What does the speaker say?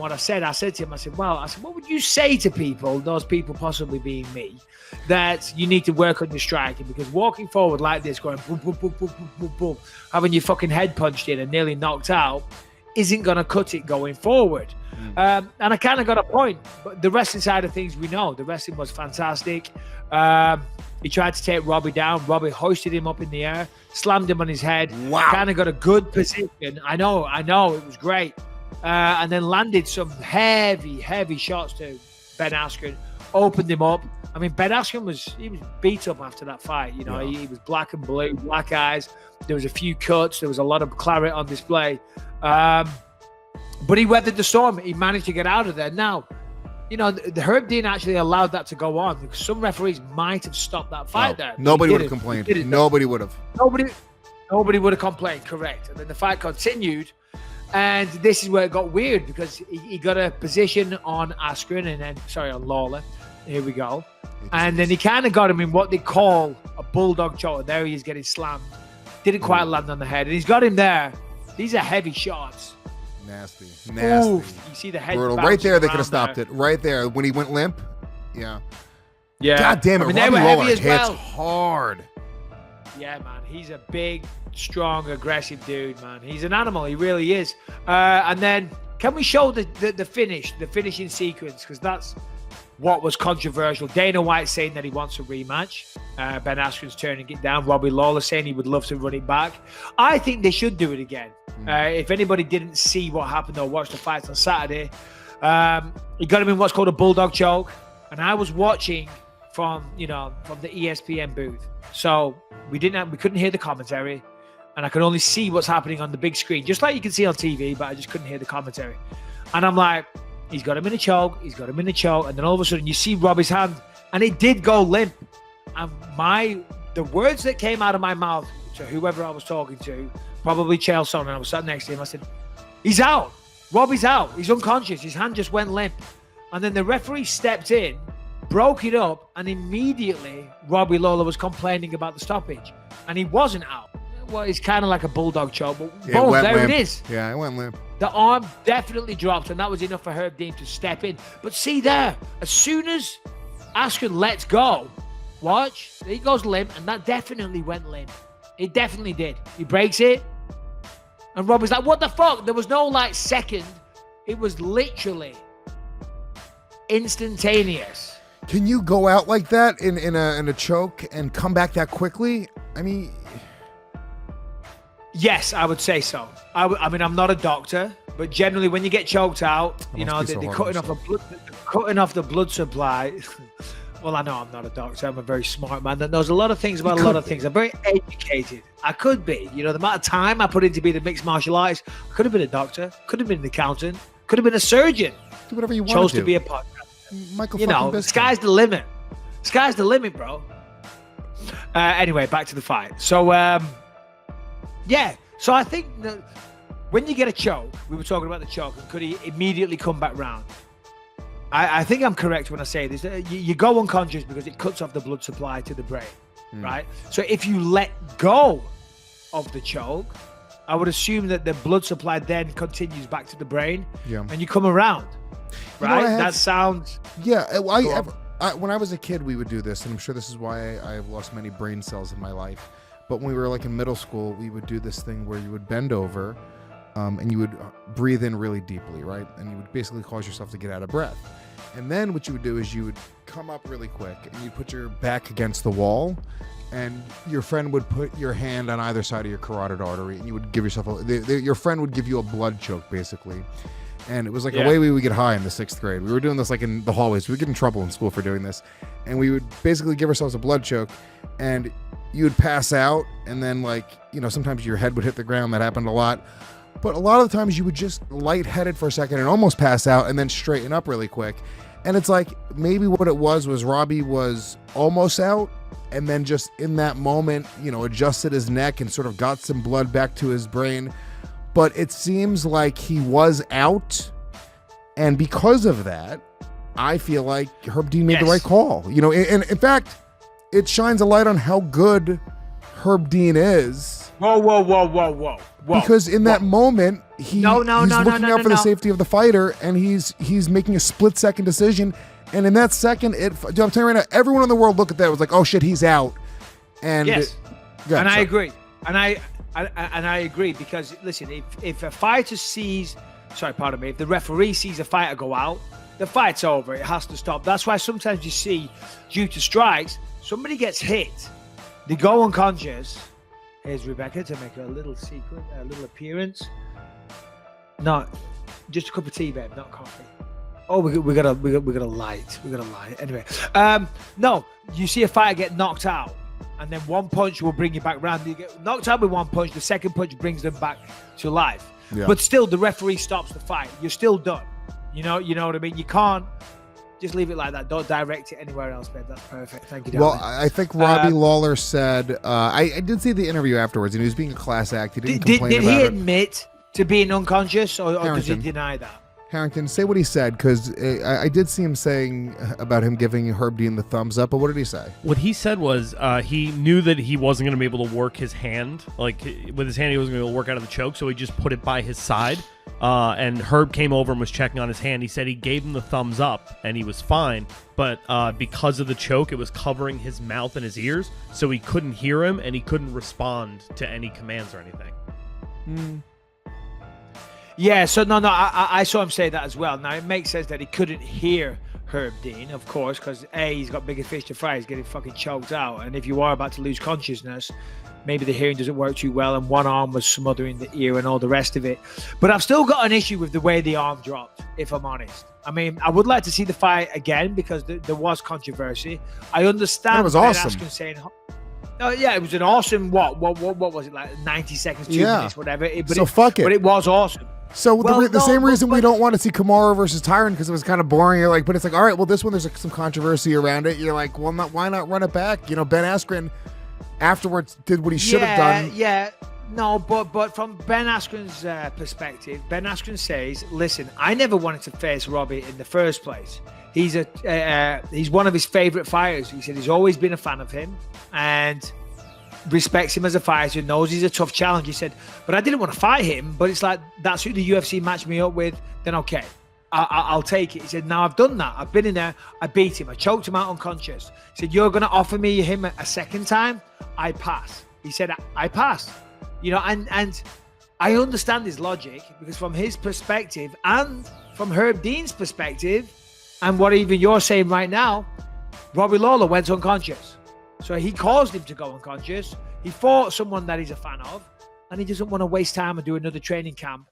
what I said to him, I said, what would you say to people, those people possibly being me, that you need to work on your striking? Because walking forward like this, going boom, boom, boom, boom, boom, boom, boom, having your fucking head punched in and nearly knocked out isn't going to cut it going forward. And I kind of got a point. But the wrestling side of things, we know. The wrestling was fantastic. He tried to take Robbie down. Robbie hoisted him up in the air, slammed him on his head. Wow. Kind of got a good position. I know. It was great. And then landed some heavy shots to Ben Askren. Opened him up. I mean, Ben Askren was beat up after that fight. You know, he was black and blue, black eyes. There was a few cuts. There was a lot of claret on display. But he weathered the storm. He managed to get out of there. Now, you know, the Herb Dean actually allowed that to go on because some referees might have stopped that fight there. Nobody would have complained. Nobody would have. Nobody would have complained, correct. And then the fight continued. And this is where it got weird because he got a position on Askren on Lawler. Here we go. And then he kind of got him in what they call a bulldog choke. There he is getting slammed. Didn't quite land on the head. And he's got him there. These are heavy shots. Nasty. Oof, you see the head brutal. Right there, they could have stopped it. Right there, when he went limp. Yeah. God damn it, Robbie Lawler hits well. hard. Yeah, man. He's a big, strong, aggressive dude, man. He's an animal. He really is. And then, can we show the finishing sequence? Because that's what was controversial. Dana White saying that he wants a rematch. Ben Askren's turning it down. Robbie Lawler saying he would love to run it back. I think they should do it again. If anybody didn't see what happened or watch the fights on Saturday, he got him in what's called a bulldog choke. And I was watching from the ESPN booth. So we couldn't hear the commentary. And I could only see what's happening on the big screen, just like you can see on TV, but I just couldn't hear the commentary. And I'm like, he's got him in a choke. And then all of a sudden you see Robbie's hand and it did go limp. And the words that came out of my mouth to whoever I was talking to, probably Chael Sonnen, and I was sat next to him, I said, he's out. Robbie's out. He's unconscious. His hand just went limp. And then the referee stepped in, broke it up, and immediately Robbie Lawler was complaining about the stoppage. And he wasn't out. Well, it's kind of like a bulldog choke, but boom, there limp. It is. Yeah, it went limp. The arm definitely dropped, and that was enough for Herb Dean to step in. But see there, as soon as Askren lets go, watch, he goes limp, and that definitely went limp. It definitely did. He breaks it, and Robbie's like, what the fuck? There was no, second. It was literally instantaneous. Can you go out like that in a choke and come back that quickly? I mean... Yes, I would say so. I mean, I'm not a doctor, but generally when you get choked out, they're cutting off the blood supply. Well, I know I'm not a doctor. I'm a very smart man that knows a lot of things about a lot of things. I'm very educated. I could be. The amount of time I put in to be the mixed martial artist, I could have been a doctor, could have been an accountant, could have been a surgeon. Do whatever you want Chose to do. to be a podcaster. Michael Bisping. Sky's the limit. Sky's the limit, bro. Anyway, back to the fight. So, yeah. So I think that when you get a choke, we were talking about the choke, and could he immediately come back round? I think I'm correct when I say this. You go unconscious because it cuts off the blood supply to the brain, right? So if you let go of the choke, I would assume that the blood supply then continues back to the brain, and you come around, right? That sounds... Yeah, when I was a kid, we would do this, and I'm sure this is why I've lost many brain cells in my life. But when we were in middle school, we would do this thing where you would bend over and you would breathe in really deeply, right? And you would basically cause yourself to get out of breath. And then what you would do is you would come up really quick and you'd put your back against the wall, and your friend would put your hand on either side of your carotid artery, and you would give yourself your friend would give you a blood choke, basically. And it was a way we would get high in the 6th grade. We were doing this in the hallways. We would get in trouble in school for doing this. And we would basically give ourselves a blood choke, and you would pass out, and then sometimes your head would hit the ground. That happened a lot. But a lot of the times you would just lightheaded for a second and almost pass out and then straighten up really quick. And it's maybe what it was Robbie was almost out, and then just in that moment, adjusted his neck and sort of got some blood back to his brain. But it seems like he was out, and because of that, I feel like Herb Dean made the right call. And in fact, it shines a light on how good Herb Dean is. Whoa. Because in that moment, he's looking out for the safety of the fighter, and he's making a split-second decision. And in that second, I'm telling you right now, everyone in the world looked at that and was like, "Oh shit, he's out." And yes, I agree, and I agree because listen, if a fighter sees, if the referee sees a fighter go out, the fight's over. It has to stop. That's why sometimes you see, due to strikes, somebody gets hit, they go unconscious. Here's Rebecca to make a little appearance. No, just a cup of tea, babe, not coffee. Oh, we got a light. Anyway, no, you see a fighter get knocked out, and then one punch will bring you back round. You get knocked out with one punch. The second punch brings them back to life. Yeah. But still, the referee stops the fight. You're still done. You know what I mean? You can't just leave it like that. Don't direct it anywhere else, babe. That's perfect. Thank you, darling. Well, I think Robbie Lawler said, I did see the interview afterwards, and he was being a class act. He didn't complain about it. Did he admit to being unconscious, or does he deny that? Harrington, say what he said, because I did see him saying about him giving Herb Dean the thumbs up, but what did he say? What he said was he knew that he wasn't going to be able to work his hand. Like, with his hand, he wasn't going to be able to work out of the choke, so he just put it by his side. And Herb came over and was checking on his hand. He said he gave him the thumbs up, and he was fine. But because of the choke, it was covering his mouth and his ears, so he couldn't hear him, and he couldn't respond to any commands or anything. Yeah, so no, I saw him say that as well. Now, it makes sense that he couldn't hear Herb Dean, of course, because A, he's got bigger fish to fry. He's getting fucking choked out. And if you are about to lose consciousness, maybe the hearing doesn't work too well, and one arm was smothering the ear and all the rest of it. But I've still got an issue with the way the arm dropped, if I'm honest. I mean, I would like to see the fight again because there was controversy. I understand. It was awesome. Askren saying, yeah, it was an awesome, what was it, like 90 seconds, 2 minutes, whatever. Fuck it. But it was awesome. So the same reason we don't want to see Kamaru versus Tyron, because it was kind of boring. You're like, but it's like, all right, well, this one there's like some controversy around it. You're like, well, why not run it back? You know, Ben Askren afterwards did what he should have done. Yeah, no, but from Ben Askren's perspective, Ben Askren says, listen, I never wanted to face Robbie in the first place. He's one of his favorite fighters. He said he's always been a fan of him and respects him as a fighter, knows he's a tough challenge. He said, but I didn't want to fight him, but it's like, that's who the UFC matched me up with, then okay, I'll take it. He said, now I've done that. I've been in there, I beat him, I choked him out unconscious. He said, you're going to offer me him a second time? I pass. He said, I pass. You know, and I understand his logic, because from his perspective and from Herb Dean's perspective, and what even you're saying right now, Robbie Lawler went unconscious. So he caused him to go unconscious. He fought someone that he's a fan of, and he doesn't want to waste time and do another training camp